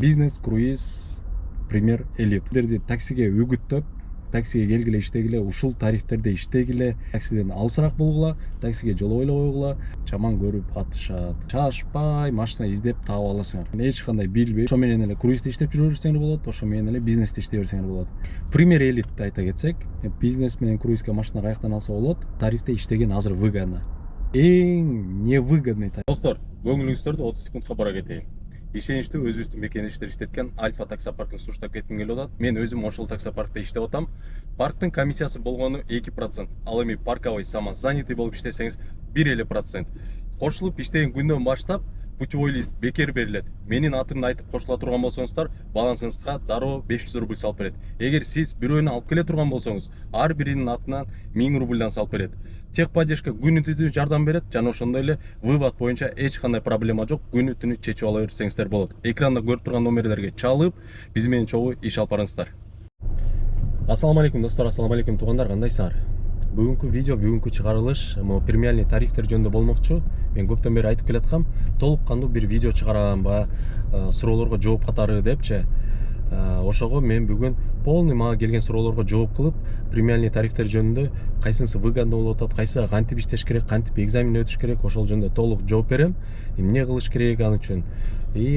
Бизнес, круиз, пример, элит. Силерди таксиге үгүттөп, таксиге келгиле иштегиле, ушул тарифтерде иштегиле, таксиден алысыраак болгула, таксиге жол ойлой койгула, жаман көрүп атышат. Шашпай машина издеп таап аласыңар. Эч кандай билбей, ошо менен эле круизде иштеп жүрө берсеңер болот, ошо менен эле бизнесте иштей берсеңер болот. Пример элитти айта кетсек, бизнес менен круизге машина каяктан алса болот? Тарифте иштеген азыр выгодно. Эң невыгодный тариф. Достор, көңүлүңүздөрдү 30 секундка бара кетейин. Ишеничтүү өзүбүздүн мекендештер иштеткен Альфа таксопаркын суштап кетким келип атат. Мен өзүм ошол таксопаркта иштеп атам. Парктын комиссиясы болгону 2%. Ал эми парковый самозанятый болуп иштесеңиз 1%. Кошулуп иштеген күндөн баштап путевой лист бекер берилет. Менин атымды айтып кошула турган болсоңуздар, балансыңызга дароо 500 рубль салып берет. Эгер сиз бирөөнү алып келе турган болсоңуз, ар биринин атынан 1000 рубльдан салып берет. Техподдержка күнү түнү жардам берет жана ошондой эле вывод боюнча эч кандай проблема жок, күнү түнү чечип ала берсеңиздер болот. Экранда көрүп турган номерлерге чалып, биз менен чогуу иш алып барыңыздар. Ассаламу алейкум достор, ассаламу алейкум туугандар, кандайсыңар? Бүгүнкү видео, бүгүнкү чыгарылыш могу премиальный тарифтер жөнүндө болмокчу. Мен көптөн бери айтып келаткам, толук кандуу бир видео чыгарам суроолорго жооп катары депчи. Ошого мен бүгүн полный мага келген суроолорго жооп кылып, премиальный тарифтер жөнүндө кайсынысы выгодно болуп атат, кайсыга кантип иштеш керек, кантип экзамен өтүш керек, ошол жөнүндө толук жооп берем. Эмне кылыш керек аны үчүн.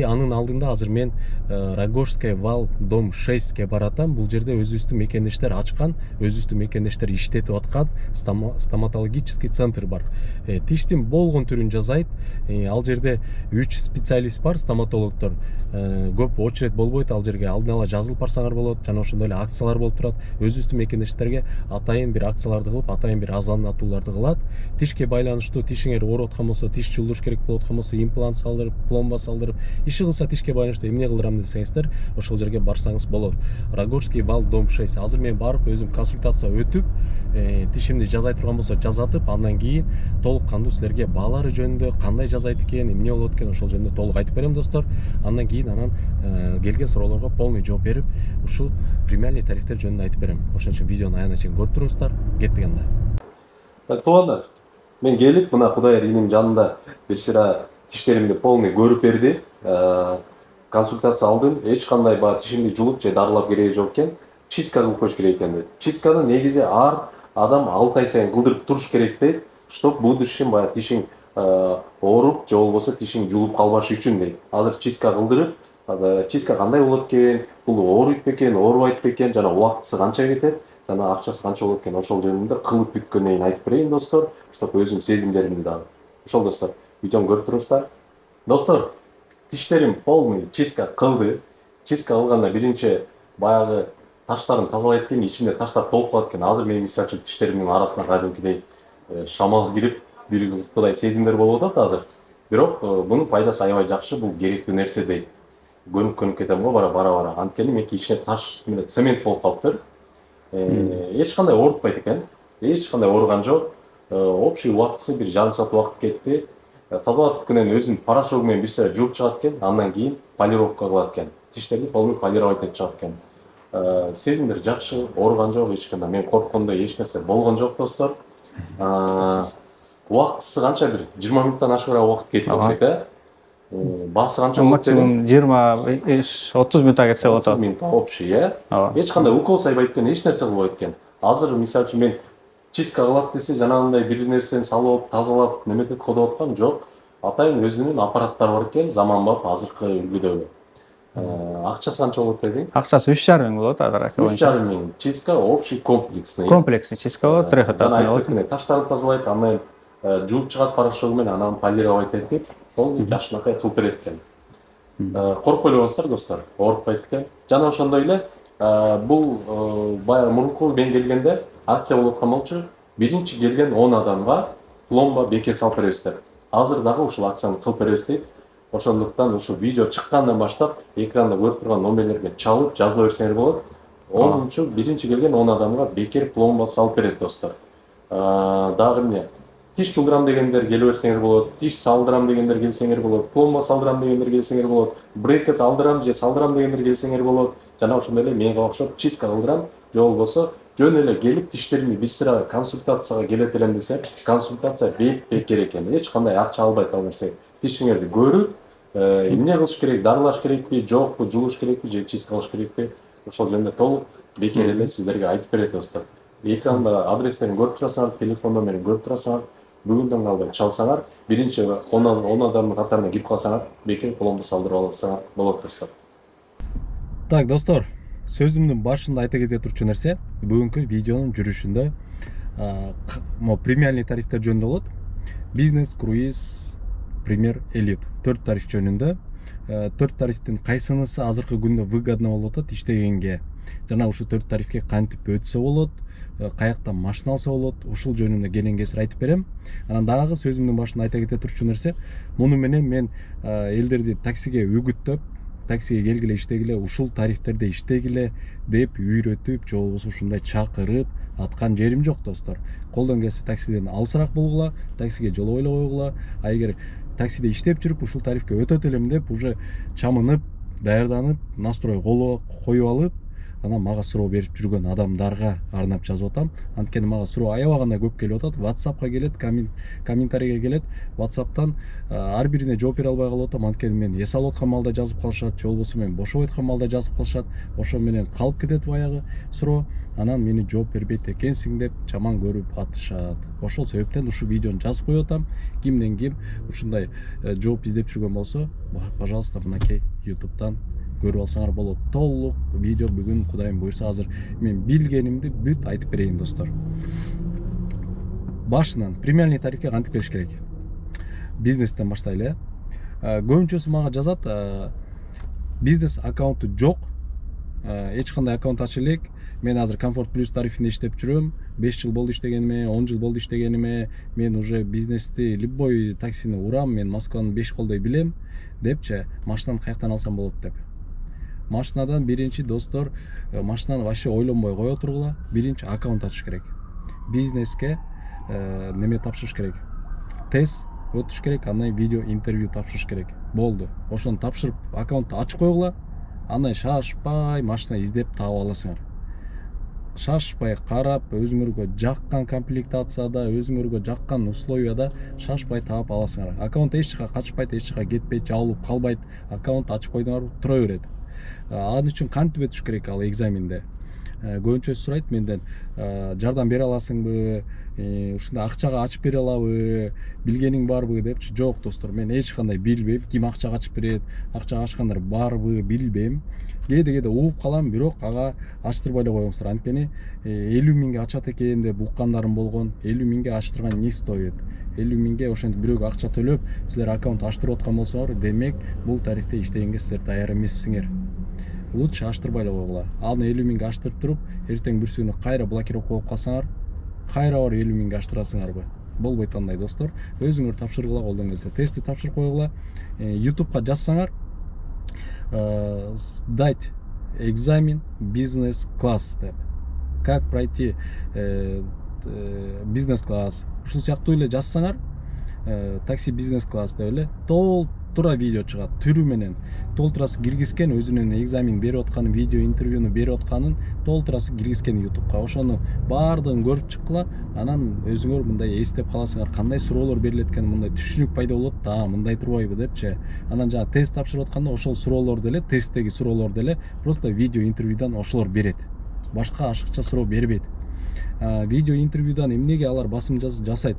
Анын алдында азыр мен Рогожская вал дом 6ке баратам. Бул жерде өзүбүздүн мекендештер ачкан, өзүбүздүн мекендештер иштетип аткан стоматологический центр бар. Тиштин болгон түрүн жасайт. Ал жерде 3 специалист бар, стоматологдор. Көп очередь болбойт, ал жерге алдын ала жазылып барсаңар болот, жана ошондой эле акциялар болуп турат. Өзүбүздүн мекендештерге атайын бир акцияларды кылып, атайын бир азандатууларды кылат. Тишке байланыштуу, тишиңер ооруп аткан болсо, тиш жулдуруш керек болуп аткан болсо, имплант салдырып, пломба салдырып, иши кылса тишке байланыштуу эмне кылдырам десеңиздер, ошол жерге барсаңыз болот. Рогожский вал дом 6. Азыр мен барып өзүм консультация өтүп, тишимди жазай турган болсо жазатып, андан кийин толук кандуу силерге баалары жөнүндө, кандай жазайт экен, эмне болот экен, ошол жөнүндө толук айтып берем достор. Андан кийин келген суроолорго полный жооп берип, ушул премиальный тарифтер жөнүндө айтып берем. Ошон үчүн видеону аягына чейин көрүп туруңуздар. Кеттик анда. Туугандар, мен келип, мына Кудайыр иним жанында бир сыра тиштеримди полный көрүп берди. Консультация алдым. Эч кандай тишимди жулуп же дарылап кереги жок экен. Чистка кылып коюш керек экен дейт. Чистканы негизи ар адам 6 ай сайын кылдырып туруш керек дейт, чтоб будущем тишиң ооруп же болбосо тишиң жулуп калбашы үчүн дейт. Азыр чистка кылдырып, чистка кандай болот экен, бул ооруйт бекен, оорубайт бекен, жана убактысы канча кетет, жана акчасы канча болот экен, ошол жөнүндө кылып бүткөндөн кийин айтып берейин достор, чтоб өзүм сезимдеримди дагы. Ошол достор, видеону көрүп туруңуздар. Достор, тиштерим полный чистка кылды. Чистка кылганда биринчи баягы таштарын тазалайт экен, ичинде таштар толуп калат экен. Азыр менин мисалы үчүн тиштеримдин арасына кадимкидей шамал кирип, бир кызыктуудай сезимдер болуп атат азыр. Бирок бунун пайдасы аябай жакшы, бул керектүү нерсе дейт. Көнүп кетем го бара. Анткени меники ичине таш менен цемент болуп калыптыр. Эч кандай оорутпайт экен. Эч кандай ооруган жок. Общий убактысы бир жарым саат убакыт кетти. Тазалап бүткөндөн кийин өзүнүн порошогу менен бир сыра жууп чыгат экен, андан кийин полировка кылат экен. Тиштерди полный полировать этип чыгат экен. Сезимдер жакшы, ооруган жок эч кандай. Мен корккондой эч нерсе болгон жок достор. Убактысы канча, бир 20 мүнөттөн ашыгыраак убакыт кетти окшойт, Баасы канча болот дедим? 20-30 мүнөт кетсе болот. 30 мүнөт общий, Эч кандай укол сайбайт экен, эч нерсе кылбайт экен. Азыр мисалы үчүн мен чистка кылат десе, жанагындай бир нерсени салып, тазалап, неметип кодоп аткам жок. Атайын өзүнүн аппараттары бар экен, заманбап азыркы үлгүдөгү. Акчасы канча болот дедиң? Акчасы 3,5 миң болот азыр. 3,5 миң. Чистка общий комплексный. Комплексный чистка болот, трехэтапный болот. Таштарды тазалайт, андан жууп чыгат порошогу менен, анан полировать этип, ол жакшынакай кылып берет экен. Коркпой эле достор, оорутпайт экен. Жана ошондой эле бул баягы мурунку мен келгенде акция болуп аткан болчу. Биринчи келген 10 адамга пломба бекер салып бересиздер. Азыр дагы ушул акцияны кылып беребиз дейт. Ошондуктан ушу видео чыккандан баштап экранда көрүп турган номерлерге чалып жазыла берсеңер болот. 10-чу биринчи келген 10 адамга бекер пломба салып берет достор. Дагы эмне? Тиш жулдырам дегендер келе берсеңер болот, тиш салдырам дегендер келсеңер болот, пломба салдырам дегендер келсеңер болот, брекет алдырам же салдырам дегендер келсеңер болот. Жана ошондой эле менге окшоп чистка кылдырам, же болбосо жөн эле келип тиштеримди бир сыра консультацияга келет элем десе, консультация бекер экен. Эч кандай акча албайт ал нерсе. Тишиңерди көрүп, эмне кылыш керек, дарылаш керекпи, жокпу, жууш керекпи же чистка кылыш керекпи, ошол жөнүндө толук бекер эле сиздерге айтып берет достор. Экранда адрестерин көрүп турасыңар, телефон номерин көрүп турасыңар. Бүгүндөн калбай чалсаңар, биринчи 10 адамдын катарына кирип калсаңар, бекер коломду салдырып алсаңар болот достор. Так, достор, сөзүмдүн башында айта кете турчу нерсе, бүгүнкү видеонун жүрүшүндө премиальный тарифтер жөнүндө болот. Бизнес, круиз, премьер, элит. 4 тариф жөнүндө. 4 тарифтин кайсынысы азыркы күндө выгодно болуп атат иштегенге. Жана ушу 4 тарифке кантип өтсө болот, каяктан машина алса болот, ушул жөнүндө кенен кесир айтып берем. Анан дагы сөзүмдүн башында айта кете турчу нерсе, муну менен мен элдерди таксиге үгүттөп, таксиге келгиле иштегиле, ушул тарифтерде иштегиле деп үйрөтүп, же болбосо ушундай чакырып аткан жерим жок достор. Колдон келсе таксиден алысыраак болгула, таксиге жолобой эле койгула. А эгер таксиде иштеп жүрүп ушул тарифке өтөт элем деп уже чамынып, даярданып, настрой коюп алып, анан мага суроо берип жүргөн адамдарга арнап жазып атам. Анткени мага суроо аябаганда көп келип атат. WhatsAppка келет, комментарийге келет. WhatsApp'тан ар бирине жооп бере албай калып атам. Анткени мен эс алып аткан малда жазып калышат, же болбосо мен бошоп аткан малда жазып калышат. Ошо менен калып кетет баягы суроо. Анан мени жооп бербейт экенсиң деп жаман көрүп атышат. Ошол себептен ушу видеону жазып коюп атам. Кимден ким ушундай жооп издеп жүргөн болсо, пожалуйста, мынакей YouTube'дан көрүп алсаңар болот. Толук видео бүгүн Кудайым буйрса азыр мен билгенимди бүт айтып берейин достор. Башынан премиальный тарифке кантип келиш керек? Бизнестен баштайлы. Көбүнчөсү мага жазат, бизнес аккаунту жок, эч кандай аккаунт ача элек. Мен азыр Комфорт Плюс тарифинде иштеп жүрөм. 5 жыл болду иштегениме, 10 жыл болду иштегениме, мен уже бизнести, любой таксини урам, мен Москваны 5 колдой билем депчи, машинаны каяктан алсам болот деп. Машинадан биринчи достор, машинаны вообще ойлонбой кое тургула, биринчи аккаунт ачыш керек. Бизнеске неме тапшырыш керек. Тест өтүш керек, андан видео интервью тапшырыш керек. Болду. Ошону тапшырып, аккаунтту ачып койгула, андан шашпай машина издеп таап аласыңар. Шашпай карап, өзүңөргө жаккан комплектацияда, өзүңөргө жаккан условияда шашпай таап аласыңар. Аккаунт эч жака качпайт, эч жака кетпейт, жабылып калбайт. Аккаунт ачып койдуңар, тура берет. Ал үчүн кантип өтүш керек ал экзаменде? Көбүнчөсү сурайт менден, жардам бере аласыңбы, ушундай акчага ачып бере алабы, билгениң барбы депчи. Жок достор, мен эч кандай билбейм, ким акчага ачып берет, акчага ачкандар барбы, билбейм. Кээде угуп калам, бирок ага ачтырбай эле коюңуздар. Анткени 50 миңге ачат экен деп уккандарым болгон. 50 миңге ачтырган не стоит? 50 миңге ошентип бирөөгө акча төлөп, силер аккаунт ачтырып аткан болсоңор, демек бул тарифте иштегенге силер даяр эмессиңер. Лучше ачтырбай эле койгула. Аны 50 миңге ачтырып туруп, эртең бир күнү кайра блокировка болуп калсаңар, кайра бар 50 миңге ачтырасыңарбы? Болбойт андай достор. Өзүңөр тапшыргыла, колдон келсе. Тестти тапшырып койгула. YouTube'ка жазсаңар, сдать экзамен бизнес-класс деп. Как пройти бизнес-класс. Ушул сыяктуу эле жазсаңар, такси бизнес-класс деп эле толтура видео чыгат. Түрү менен толтурасы киргизген, өзүнүн экзамен берип атканын, видео интервьюну берип атканын толтурасы киргизген YouTube'ка. Ошону баардыгын көрүп чыккыла, анан өзүңөр мындай эстеп каласыңар, кандай суроолор берилет экен, мындай түшүнүк пайда болот да, мындай турбайбы депчи. Анан жана тест тапшырып атканда ошол суроолорду эле, тесттеги суроолорду эле просто видео интервьюдан ошолор берет. Башка ашыкча суроо бербейт. Видео интервьюдан эмнеге алар басым жасайт?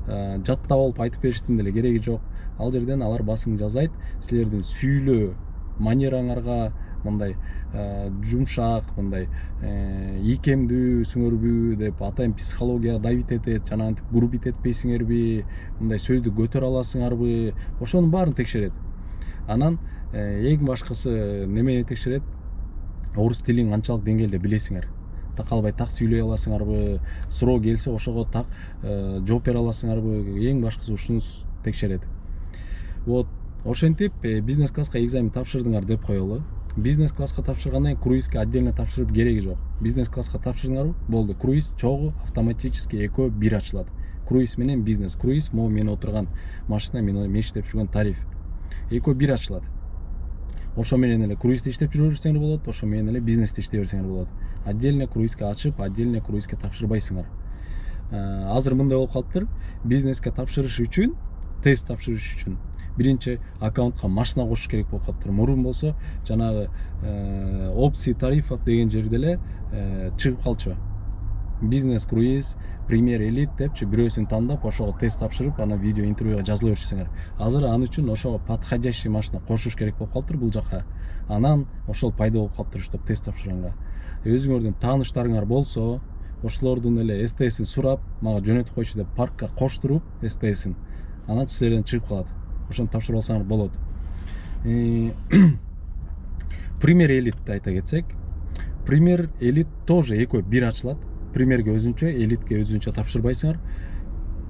Жаттап алып айтып бериштин деле кереги жок. Ал жерден алар басым жасайт, силердин сүйлөө манераңарга мындай жумшак, мындай ийкемдүүсүңөрбү деп атайын психологияга давить этет, жана антип грубить этпейсиңерби, мындай сөздү көтөрө аласыңарбы, ошонун баарын текшерет. Анан эң башкысы немени текшерет? Орус тилин канчалык деңгээлде билесиңер. Такалбай так сүйлөй аласыңарбы, суроо келсе ошого так жооп бере аласыңарбы, эң башкысы ушуну текшерет. Вот, ошентип бизнес класска экзамен тапшырдыңар деп коелу. Бизнес класска тапшыргандан кийин круизге отдельно тапшырып кереги жок. Бизнес класска тапшырдыңарбы? Болду. Круиз чогуу автоматически экөө бир ачылат. Круиз менен бизнес. Круиз могу мен отурган машина, мен иштеп жүргөн тариф. Экөө бир ачылат. Ошо менен эле круизде иштеп жүрө берсеңер болот, ошо менен эле бизнесте иштей берсеңер болот. Отдельно круизге ачып, отдельно круизге тапшырбайсыңар. Азыр мындай болуп калыптыр. Бизнеске тапшырыш үчүн тест тапшырыш үчүн биринчи аккаунтка машина кошуш керек болуп калыптыр. Мурун болсо жанагы опции тарифов деген жерде эле чыгып калчу. Бизнес круиз, премьер элит депчи бирөөсүн тандап ошого тест тапшырып, ана видео интервьюга жазыла берсеңер. Азыр аны үчүн ошого подходящий машина кошуш керек болуп калыптыр бул жака. Анан ошол пайда болуп калыптыр уштап тест тапшырганга. Өзүңөрдүн тааныштарыңар болсо, ошолордун эле СТСин сурап, мага жөнөтүп койчу деп паркка коштуруп СТСин. Анан силерден чыгып калат. Ошону тапшырып алсаңар болот. Премьер элитти айта кетсек, премьер элит тоже экөө бир ачылат. Премьерге өзүнчө, элитке өзүнчө тапшырбайсыңар.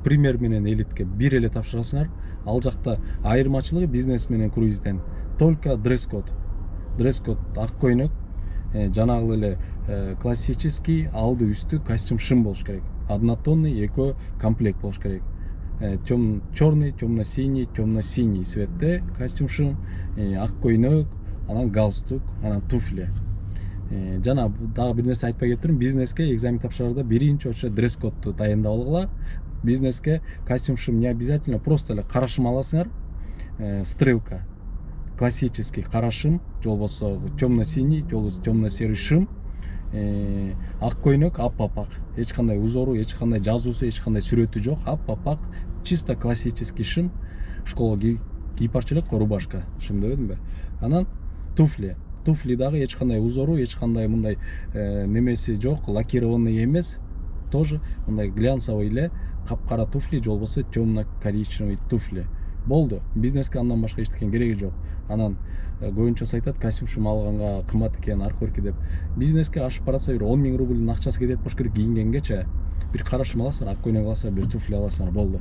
Премьер менен элитке бир эле тапшырасыңар. Ал жакта айырмачылыгы бизнес менен круизден только дресс-код. Дресс-код ак көйнөк, жанагы эле классический алды үстү костюм шым болуш керек. Однотонный экөө комплект болуш керек. Черный, темно-синий, темно-синий цветте костюм шым, ак көйнөк, анан галстук, анан туфли. Жана дагы бир нерсе айтпай кетиптирмин. Бизнеске экзамен тапшырарда биринчи очо дресс-кодду дайындап алгыла. Бизнеске костюм шым не обязательно, просто эле кара шым аласыңар. Стрелка, классический кара шым, же болбосо темно-синий, же болбосо темно-серый шым, ак көйнөк, ап-апак. Эч кандай узору, эч кандай жазуусу, эч кандай сүрөтү жок, ап-апак, чисто классический шым. Школага кийип барчу элек рубашка, шым дебедимби? Анан туфли. Туфли дагы эч кандай узору, эч кандай мындай немеси жок, лакированный эмес. Тоже мындай глянцевый эле капкара туфли, же болбосо темно-коричневый туфли. Болду. Бизнеске андан башка эчтеке кереги жок. Анан көбүнчөсү айтат, костюм шым алганга кымбат экен, аркы берки деп. Бизнеске ашып баратса бир 10 000 рубльдин акчасы кетет болуш керек кийингенгече. Бир кара шым аласыңар, ак көйнөк аласыңар, бир туфли аласыңар, болду.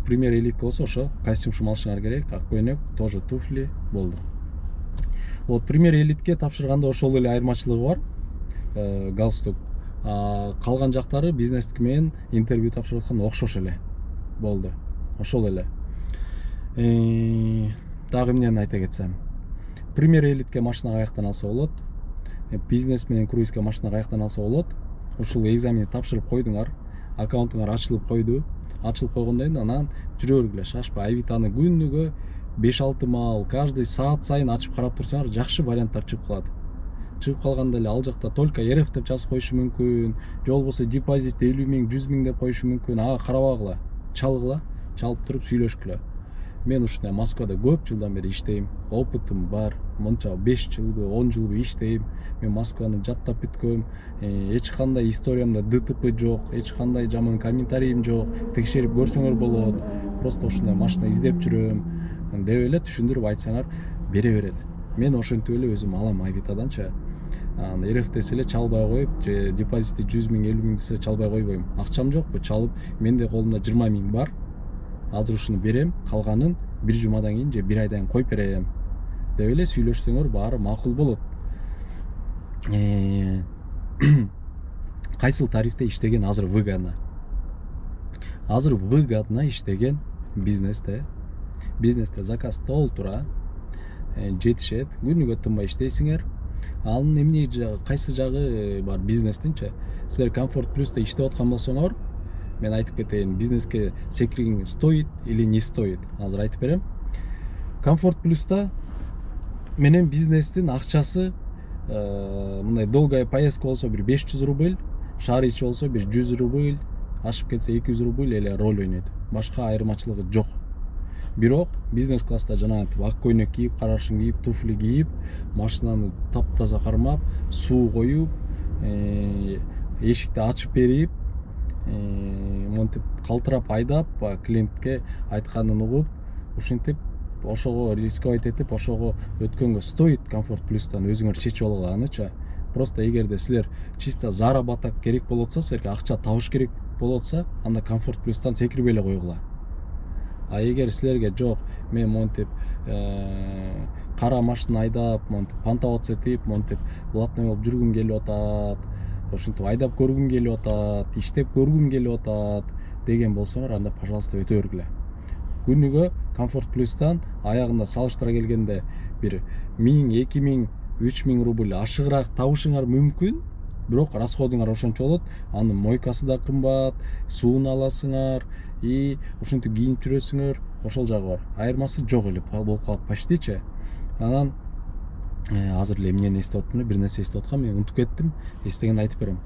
Премьер элитке болсо ошо костюм шым алышыңар керек, ак көйнөк, тоже туфли, болду. Вот премьер элитке тапшырганда ошол эле айырмачылыгы бар. Галстук. Калган жактары бизнестики менен интервью тапшырып атканда окшош эле. Болду. Ошол эле. Дагы эмнени айта кетсем. Премьер элитке машина каяктан алса болот? Бизнес менен круизге машина каяктан алса болот? Ушул экзаменди тапшырып койдуңар, аккаунтуңар ачылып койду. Ачылып койгондон кийин анан жүрө бергиле, шашпай. Авитаны күнүгө 5-6 маал, каждый саат сайын ачып карап турсаңар, жакшы варианттар чыгып калат. Чыгып калганда эле ал жакта только РФ деп жазып коюшу мүмкүн, же болбосо депозит 50 000, 100 000 деп коюшу мүмкүн. Ага карабагыла, чалгыла, чалып туруп сүйлөшкүлө. Мен ушундай Москвада көп жылдан бери иштейм, опытым бар. Мынча 5 жылбы, 10 жылбы иштейм. Мен Москваны жаттап бүткөм. Эч кандай историямда ДТП жок, эч кандай жаман комментариим жок. Текшерип көрсөңөр болот. Просто ушундай машина издеп жүрөм деп эле түшүндүрүп айтсаңар бере берет. Мен ошентип эле өзүм алам Авитаданчы. РФ десе эле чалбай коюп, же депозити 100 000, 50 000 десе чалбай койбойм. Акчам жокпу, чалып, менде колумда 20 000 бар. Азыр ушуну берем, калганын бир жумадан кийин же бир айдан кийин коюп берем деп эле сүйлөшсөңөр баары макул болот. Кайсыл тарифте иштеген азыр выгодно? Азыр выгодно иштеген бизнесте заказ толтура жетишет, күнүгө тынбай иштейсиңер. Анын эмне кайсы жагы бар бизнестинчи? Силер Комфорт Плюста иштеп аткан болсоңор, мен айтып кетейин, бизнеске секиргиң стоит или не стоит. Азыр айтып берем. Комфорт Плюста менен бизнестин акчасы мындай долгая поездка болсо бир 500 рубль, шаар ичи болсо бир 100 рубль, ашып кетсе 200 рубль эле роль ойнойт. Башка айырмачылыгы жок. Бирок бизнес класста жанагынтип ак көйнөк кийип, кара шым кийип, туфли кийип, машинаны таптаза кармап, суу коюп, эшикти ачып берип, монтип калтырап айдап, клиентке айтканын угуп, ушинтип ошого рисковать этип, ошого өткөнгө стоит Комфорт Плюстан өзүңөр чечип алгыла анычы. Просто эгерде силер чисто заработок керек болуп атса, силерге акча табыш керек болуп атса, анда Комфорт Плюстан секирбей эле койгула. А эгер силерге жок, мен монтип кара машина айдап, монтип пантоваться этип, монтип блатной болуп жүргүм келип атат, ошентип айдап көргүм келип атат, иштеп көргүм келип атат деген болсоңор, анда пожалуйста өтө бергиле. Күнүгө Комфорт Плюстан аягында салыштыра келгенде бир 1000, 2000, 3000 рубль ашыгыраак табышыңар мүмкүн. бирок расходуңар ошончо болот. Анын мойкасы да кымбат, суун аласыңар и ушинтип кийинип жүрөсүңөр, ошол жагы бар. Айырмасы жок эле болуп калат почтичи. Анан азыр эле эмнени эстеп атам эле, бир нерсе эстеп аткам, мен унутуп кеттим. Эстегенде айтып берем.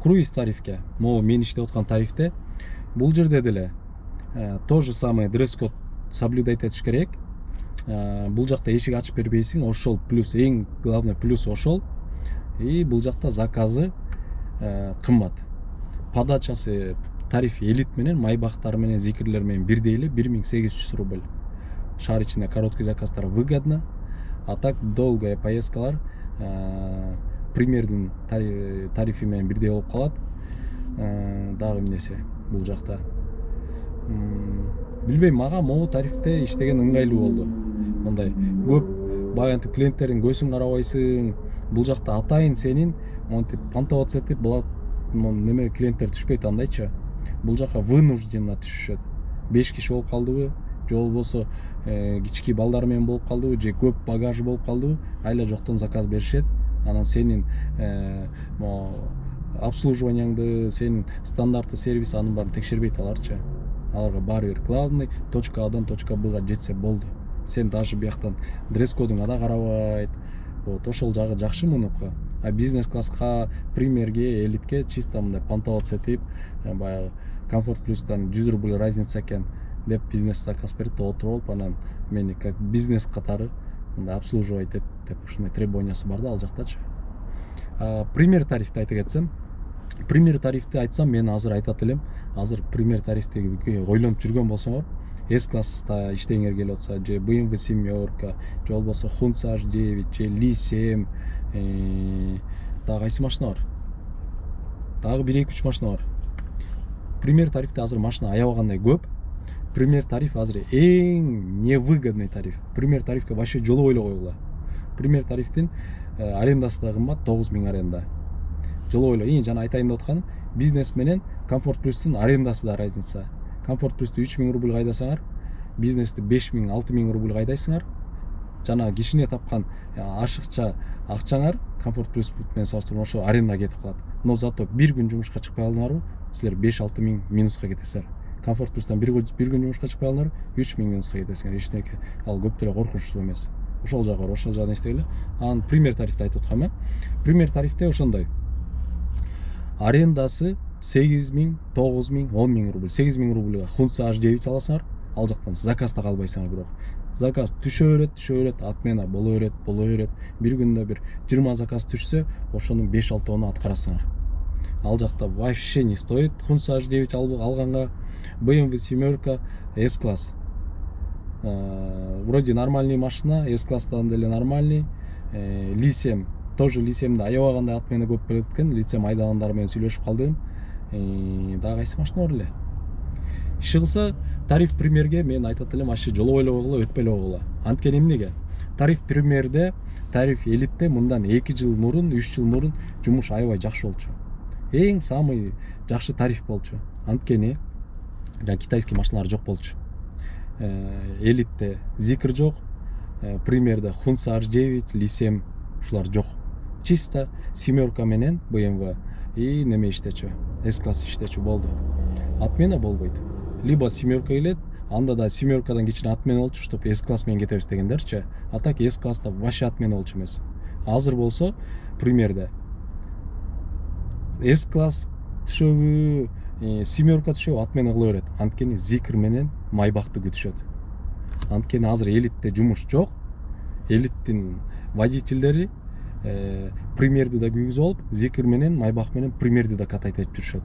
Круиз тарифке, могу мен иштеп аткан тарифте бул жерде деле то же самое дресс-код соблюдать этиш керек. Бул жакта эшик ачып бербейсиң, ошол плюс, эң главный плюс ошол. И бул жакта заказы кымбат. Подачасы тариф элит менен, майбактар менен, зикирлер менен бирдей эле, 1800 рубль. Шаар ичинде короткий заказдар выгодно. А так долгая поездкалар примердин тарифи менен бирдей болуп калат. Дагы эмнеси бул жакта? Билбейм, мага могу тарифте иштеген ыңгайлуу болду. Мындай көп баягынтип клиенттердин көзүн карабайсың. Бул жакта атайын сенин монтип понтоваться этип булат неме клиенттер түшпөйт андайчы. Бул жака вынужденно түшүшөт. 5 киши болуп калдыбы, же болбосо кички балдар менен болуп калдыбы, же көп багажы болуп калдыбы, айла жоктон заказ беришет. Анан сенин обслуживанияңды, сенин стандартты сервис анын баарын текшербейт аларчы. Аларга баары бир главный точка Адан точка Бга жетсе болду. Сен даже бияктан дресс-кодуңа да карабайт. Вот ошол жагы жакшы мунуку. А бизнес класска, премьерге, элитке чисто мындай понтоваться этип, баягы комфорт плюстан 100 рубль разница экен деп бизнес заказ берип отуруп, анан мени как бизнес катары мындай обслуживать эт деп ушундай требованиясы бар да ал жактачы. Премьер тарифти айта кетсем, премьер тарифти айтсам, мен азыр айтат элем. Азыр премьер тарифти ойлонуп жүргөн болсоңор, S-класста иштегиңер келип атса, же BMW семерка, же болбосо Hunza H9, же Li7, дагы кайсы машина бар? Дагы 1-2-3 машина бар. Премьер тарифте азыр машина аябагандай көп. Премьер тариф азыр эң невыгодный тариф. Премьер тарифке вообще жолу эле койгула. Премьер тарифтин арендасы да кымбат, 9000 аренда. Жолу эле, жана айтайын деп атканым, бизнес менен комфорт плюстун арендасы да разница. Комфорт плюсту 3000 рубль кайдасаңар, бизнести 5000-6000 рубль кайдайсыңар. Жана кишине тапкан ашыкча акчаңар комфорт плюс менен салыштырганда ошо аренда кетип калат. Но зато бир күн жумушка чыкпай алдыңарбы, силер 5-6 миң минуска кетесиңер. Комфорт плюстан бир күн жумушка чыкпай алдыңар, 3 миң минуска кетесиңер. Эчтеке ал көп деле коркунучтуу эмес. Ошол жагы бар, ошол жагын эстегиле. Анан премьер тарифти айтып аткам, премьер тарифте ошондой. Арендасы 8000, 9000, 10000 рубль. 8000 рубльга Hunza H9 аласыңар, ал жактан заказда калбайсыңар бирок. Заказ түшө берет, отмена боло берет. Бир күндө бир 20 заказ түшсө, ошонун 5-6-ны аткарасыңар. Ал жакта вообще не стоит. Hunza H9 алганга BMW семерка S-класс. Вроде нормальный машина, S-класстан деле нормальный. Li7 тоже Li7да аябагандай отмена көп болот экен. Li7 айдагандар менен сүйлөшүп калдым. Дагы кайсы машина бар эле? Иши тариф премьерге мен айтат элем, ашы жолу эле койгула, өтпөй эле койгула. Анткени эмнеге? Тариф премьерде, тариф элитте мындан 2 жыл мурун, 3 жыл мурун жумуш аябай жакшы болчу. Эң самый жакшы тариф болчу. Анткени китайский машиналар жок болчу. Элитте Zikr жок, премьерде Hunza H9, Li7 ушулар жок. Чисто семерка менен BMW и неме иштечү, S-класс иштечү болду. Отмена болбойт. Либо семерка келет, анда да семеркадан кичине отмена болчу, чтоб S-класс менен кетебиз дегендерчи. А так S-класста вообще отмена болчу эмес. Азыр болсо премьерде S-класс түшөбү, семерка түшөбү, отмена кыла берет. Анткени Zikr менен майбакты күтүшөт. Анткени азыр элитте жумуш жок. Элиттин водительдери премьерди да күйгүзүп алып, Zikr менен майбак менен премьерди да катайтып жүрүшөт.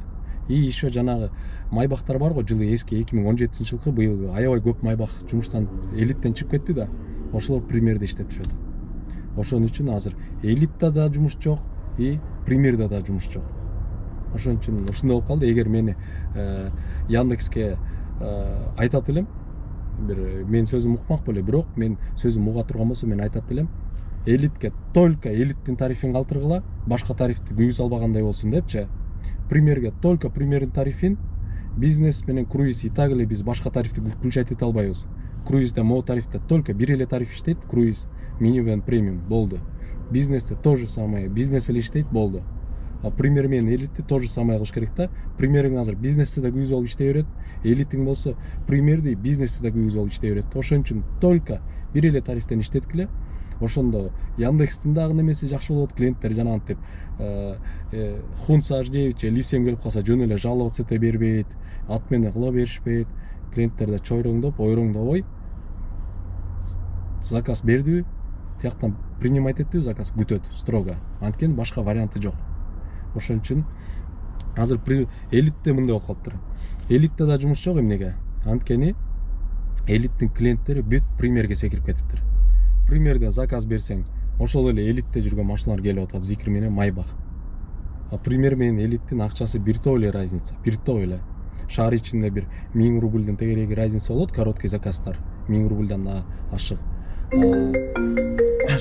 И еще жанагы майбактар бар го, жылы эски 2017-жылкы быйыл аябай көп майбак жумуштан элиттен чыгып кетти да, ошолор премьерде иштеп жүрөт. Ошон үчүн азыр элитта да жумуш жок и премьерде да жумуш жок. Ошон үчүн ушундай болуп калды. Эгер мени Яндекске айтат элем, бир мен сөзүм укмак беле, бирок мен сөзүм уга турган болсо мен айтат элем, элитке только элиттин тарифин калтыргыла, башка тарифти күйгүз албагандай болсун депчи. Премьерге только премьердин тарифин, бизнес менен круиз и так эле биз башка тарифти включать эте албайбыз. Круизде могу тарифте только бир эле тариф иштейт, круиз, минивэн, премиум болду. Бизнесте то же самое, бизнес эле иштейт болду. А премьер менен элитти то же самое кылыш керек да. Премьериң азыр бизнесте да күйгүз болуп иштей берет, элитиң болсо премьерди бизнесте да күйгүз болуп иштей берет. Ошон үчүн только бир эле тарифтен иштеткиле. Ошондо Яндекстин дагы немеси жакшы болот, клиенттер жанагынтип Хунса Аждеевич лисем келип калса жөн эле жаловаться эте бербейт, отмена кыла беришпейт. Клиенттер да чойроңдоп, ойроңдобой заказ бердиби, тияктан принимать эттиби, заказ күтөт строго. Анткени башка варианты жок. Ошон үчүн азыр элитте мындай болуп калыптыр. Элитте да жумуш жок эмнеге? Анткени элиттин клиенттери бүт премьерге секирип кетиптир. Премьерден заказ берсең, ошол эле элитте жүргөн машиналар келип атат, Зикр менен Майбах. А премьер менен элиттин акчасы биртоо эле разница, биртоо эле. Шаар ичинде бир 1000 рубльден тегереги разница болот, короткий заказдар 1000 рубльдан да ашык.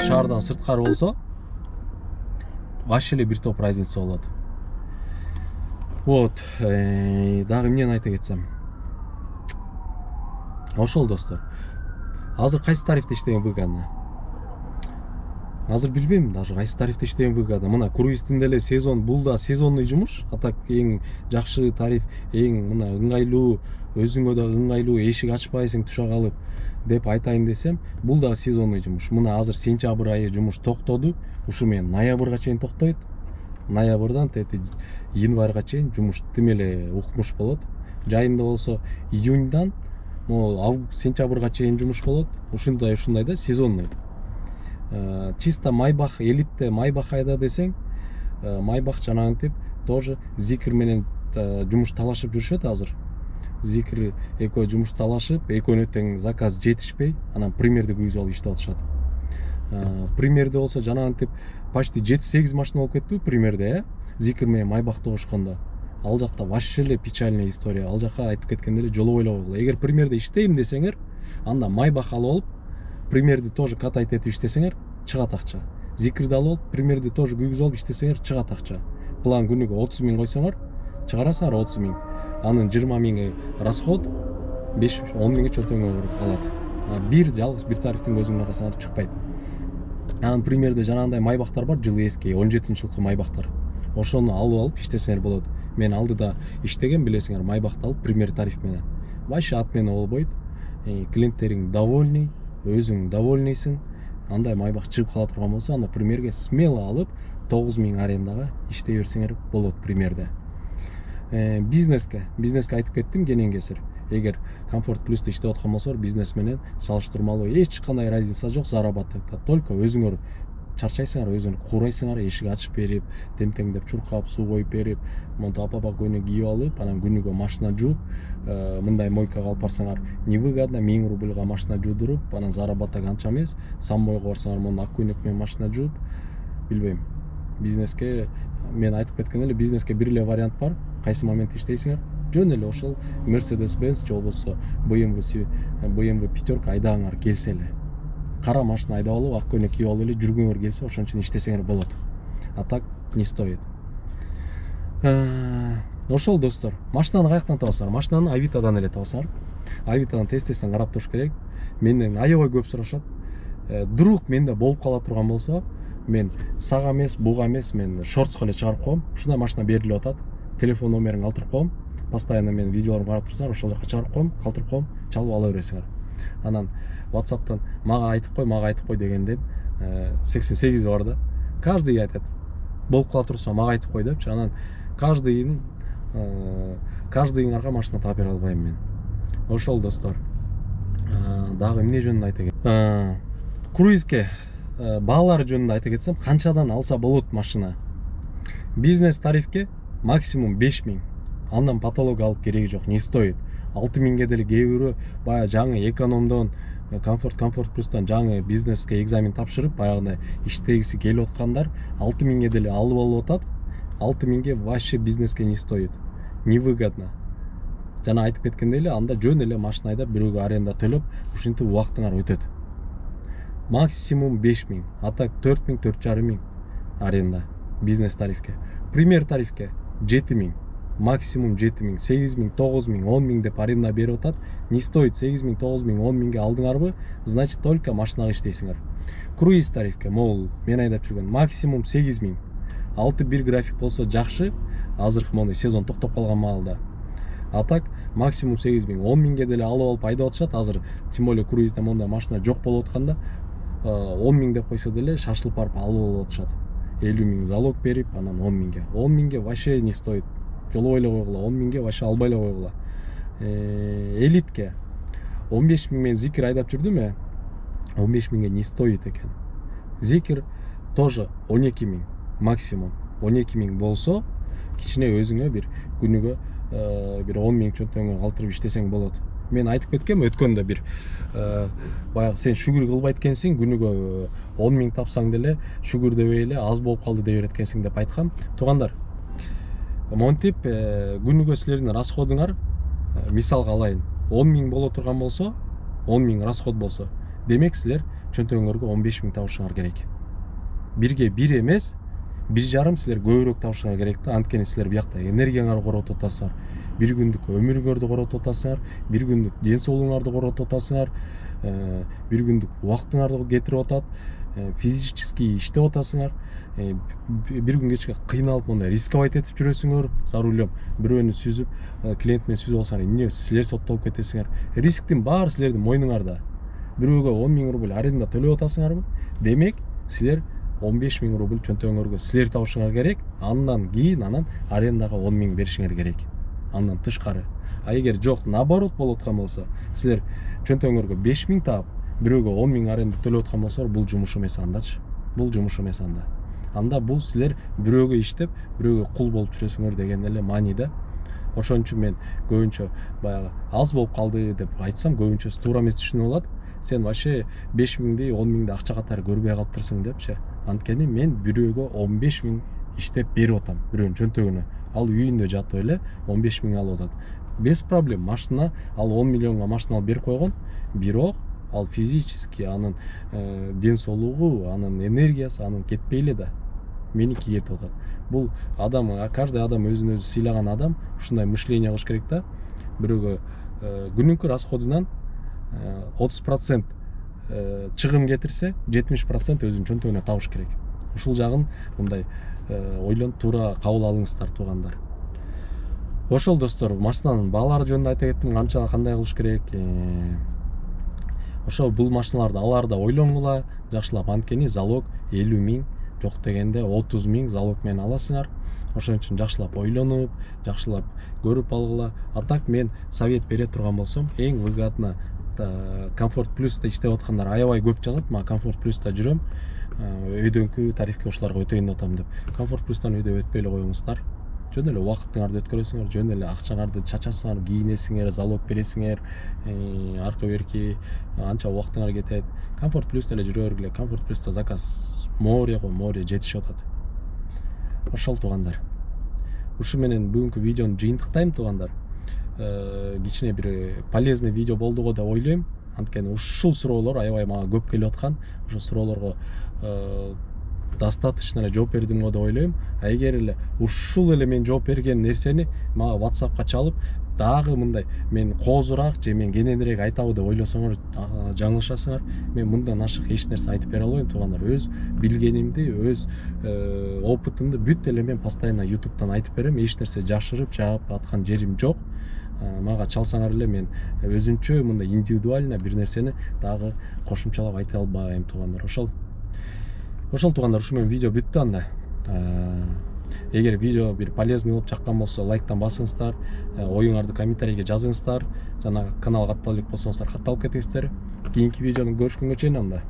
Шаардан сырткары болсо вообще эле бир топ разница болот. Вот, дагы эмнени айта кетсем. Ошол достор. Азыр кайсы тарифте иштеген выгодно? Азыр билбейм даже кайсы тарифте иштеген выгодно. Мына круиздин деле сезон, бул да сезонный жумуш. А так эң жакшы тариф, эң мына ыңгайлуу, өзүңө да ыңгайлуу, эшик ачпайсың түшө калып деп айтайын десем, бул да сезонный жумуш. Мына азыр сентябрь айы жумуш токтоду, ушу менен ноябрга чейин токтойт. Ноябрдан тети январга чейин жумуш тим эле укмуш болот. Жайында болсо июньдан сентябрга чейин жумуш болот. Ушундай да сезонный. Чисто Майбах, элитте Майбах айда десең, Майбах жанагынтип тоже Зикр менен жумуш талашып жүрүшөт азыр. Зикр экөө жумуш талашып, экөөнө тең заказ жетишпей, анан премьерди күйгүзүп алып иштеп атышат. Премьерде болсо жанагынтип почти 7-8 машина болуп кетти премьерде, Зикр менен Майбахты кошкондо. Ал жакта вообще эле печальная история. Ал жака айтып кеткенде эле жолу ойлой койгула. Эгер премьерде иштейм десеңер, анда Майбах алып алып, премьерди тоже катайт этип иштесеңер, чыгат акча. Зикрди алып алып, премьерди тоже күйгүзүп алып иштесеңер, чыгат акча. План күнүгө 30 000 койсоңор, чыгарасыңар 30 000. Анын 20 000 расход, 5-10 000 чөлтөңө калат. Бир жалгыз бир тарифтин көзүңүн карасаңар чыкпайт. Анын премьерде жанагындай Майбахтар бар, жылы эски 17-жылкы Майбахтар. Ошону алып алып иштесеңер болот. Мен алдыда иштеген, билесиңер, Майбахты алып премьер тариф менен. Вообще отмена болбойт. Клиенттериң довольный, өзүң довольныйсың. Андай Майбах чыгып кала турган болсо, анда премьерге смело алып 9 000 арендага иштей берсеңер болот премьерде. Бизнеске айтып кеттим кенен кесир. Эгер Комфорт Плюсте иштеп аткан болсоор, бизнес менен салыштырмалуу эч кандай разница жок заработокто. Только өзүңөр чарчайсыңар, өзүңөр куурайсыңар, эшик ачып берип, темтеңдеп чуркап, суу коюп берип, монтип апа көйнөк кийип алып, анан күнүгө машина жууп, мындай мойкага алып барсаңар, невыгодно 1000 рубльга машина жуудуруп, анан заработок анча эмес, саммойго барсаңар, монун ак көйнөк менен машина жууп, билбейм. Бизнеске мен айтып кеткен эле, бизнеске бир эле вариант бар. Кайсы момент иштейсиңер? Жөн эле ошол Mercedes-Benz же болбосо BMW пятерка айдагыңар келсе эле. Кара машина айдап алып, ак көйнөк кийип алып эле жүргүңөр келсе, ошон үчүн иштесеңер болот. А так не стоит. Ошол достор, машинаны каяктан табасыңар? Машинаны Авитодан эле табасыңар. Авитодан тез-тезден карап туруш керек. Менден аябай көп сурашат. Друг менде болуп кала турган болсо, мен сага эмес, буга эмес, мен шортско эле чыгарып коем. Ушундай машина берилип атат. Телефон номериңди калтырып коем. Постоянно мен видеолорумду карап турсаңар, ошол жака чыгарып коем, калтырып коем, чалып ала бересиңер. Анан WhatsApp'тан мага айтып кой дегенден 88 бар да. Каждый айтат. Болуп кала турса мага айтып кой депчи. Анан каждыйыңарга машина таап бере албайм мен. Ошол достор. Дагы эмне жөнүндө айта кетсем, круизге баалары жөнүндө айта кетсем, канчадан алса болот машина? Бизнес тарифке максимум 5000. Андан потолок алып кереги жок, не стоит. 6000ге деле кээ бирөө баягы жаңы экономдон, Комфорт Плюстан жаңы бизнеске экзамен тапшырып, баягындай иштегиси келип аткандар 6000ге деле алып атат. 6000ге вообще бизнеске не стоит. Невыгодно. Жана айтып кеткендей эле, анда жөн эле машина айдап, бирөөгө аренда төлөп, ушинтип убактыңар өтөт. Максимум 5000, а так 4000, 4500 аренда бизнес тарифке. Премьер тарифке 7000. Максимум 7000, 8000, 9000, 10000 деп аренда берип атат. Не стоит 8000, 9000, 10000ге алдыңарбы, значит только машинага иштейсиңер. Круиз тарифке, мол, мен айдап жүргөн максимум 8000. 6-1 график болсо жакшы. Азыркы мону сезон токтоп калган маалда. А так максимум 8 миң, 10 миңге деле алып алып айдап атышат. Азыр тем более круизде мондай машина жок болуп атканда 10 миң деп койсо деле шашылып барып алып алып атышат. 50 миң залог берип, анан 10 миңге. 10 миңге вообще не стоит. Жолобой эле койгула. 10 миңге вообще албай эле койгула. Элитке 15 миң мен Зикер айдап жүрдүм. 15 миңге не стоит экен. Зикер тоже 12 миң максимум. 12 миң болсо кичине өзүңө бир күнүгө бир 10 миң чөнтөгүңө калтырып иштесең болот. Мен айтып кеткем өткөндө бир баягы сен шүгүр кылбайт экенсиң, күнүгө 10 миң тапсаң деле шүгүр дебей эле аз болуп калды дей берет экенсиң деп айткам. Туугандар, монтип күнүгө силердин расходуңар мисалга алайын 10 миң боло турган болсо, 10 миң расход болсо, демек силер чөнтөгүңөргө 15 миң табышыңар керек. Бирге бир эмес, 1,5 силер көбүрөөк табышыңар керек да. Анткени силер биякта энергияңарды коротуп атасыңар, бир күндүк өмүрүңөрдү коротуп атасыңар, бир күндүк ден соолугуңарды коротуп атасыңар, бир күндүк убактыңарды кетирип атат, физически иштеп атасыңар, бир күн кечке кыйналып мондай рисковать этип жүрөсүңөр, за рулем бирөөнү сүзүп, клиент менен сүзүп алсаңар, эмне силер соттолуп кетесиңер. Рисктин баары силердин мойнуңарда. Бирөөгө 10 миң рубль аренда төлөп атасыңарбы? Демек, силер 15 миң рубль чөнтөгүңөргө силер табышыңар керек, андан кийин арендага 10 миң беришиңер керек. Андан тышкары. А эгер жок, наоборот болуп аткан болсо, силер чөнтөгүңөргө 5 миң таап, бирөөгө 10 миң аренда төлөп аткан болсоор, бул жумуш эмес андачы. Бул жумуш эмес анда. Анда бул силер бирөөгө иштеп, бирөөгө кул болуп жүрөсүңөр деген эле маани да. Ошон үчүн мен көбүнчө баягы аз болуп калды деп айтсам, көбүнчө туура эмес түшүнүп алат. Сен вообще 5 миңди, 10 миңди акча катары көрбөй калыптырсың депчи. Анткени мен бирөөгө 15 миң иштеп берип атам, бирөөнүн чөнтөгүнө. Ал үйүндө жатып эле 15 миң алып атат. Без проблем, машина ал 10 миллионго машина алып берип койгон, бирок ал физически анын ден соолугу, анын энергиясы анын кетпей эле да. Меники кетип атат. Бул адам, каждый адам өзүн өзү сыйлаган адам ушундай мышление кылыш керек да. Бирөөгө күнүнкү расходунан 30% чыгым кетирсе, 70% өзүнүн чөнтөгүнө табыш керек. Ушул жагын мындай ойлонуп туура кабыл алыңыздар, туугандар. Ошол достор, машинанын баалары жөнүндө айта кеттим, канча кандай кылыш керек. Ошо бул машиналарды аларда ойлонгула, жакшылап, анткени залог 50 миң, жок дегенде 30 миң залог менен аласыңар. Ошон үчүн жакшылап ойлонуп, жакшылап көрүп алгыла. А так мен совет бере турган болсом, эң выгодно Комфорт Плюста иштеп аткандар аябай көп жазат. Ма Комфорт Плюста жүрөм, өйдөнкү тарифке ушуларга өтөйүн деп атам деп. Комфорт Плюстан өйдө өтпөй эле коюңуздар. Жөн эле убактыңарды өткөрөсүңөр, жөн эле акчаңарды чачасыңар, кийинесиңер, залог бересиңер, аркы берки анча убактыңар кетет. Комфорт Плюста эле жүрө бергиле. Комфорт Плюста заказ море жетишип атат. Ошол туугандар. Ушу менен бүгүнкү видеону жыйынтыктайм, туугандар. Кичине бир полезный видео болду го деп ойлойм. Анткени ушул суроолор аябай мага көп келип аткан. Ошол суроолорго достаточно эле жооп бердим го деп ойлойм. А эгер эле ушул эле мен жооп берген нерсени мага WhatsAppка чалып, дагы мындай мен коозураак же мен кененирээк айтабы деп ойлосоңор жаңылышасыңар. Мен мындан ашык эч нерсе айтып бере албайм, туугандар. Өз билгенимди, өз опытымды бүт эле мен постоянно YouTube'дан айтып берем. Эч нерсе жашырып, жаап аткан жерим жок. Мага чалсаңар эле мен өзүнчө мындай индивидуально бир нерсени дагы кошумчалап айта албайм, туугандар. Ошол туугандар, ушу менен видео бүттү анда. Эгер видео бир полезный болуп чаккан болсо, лайктан басыңыздар, оюңарды комментарийге жазыңыздар, жана каналга катталып элек болсоңуздар катталып кетиңиздер. Кийинки видеону көрүшкөнгө чейин анда.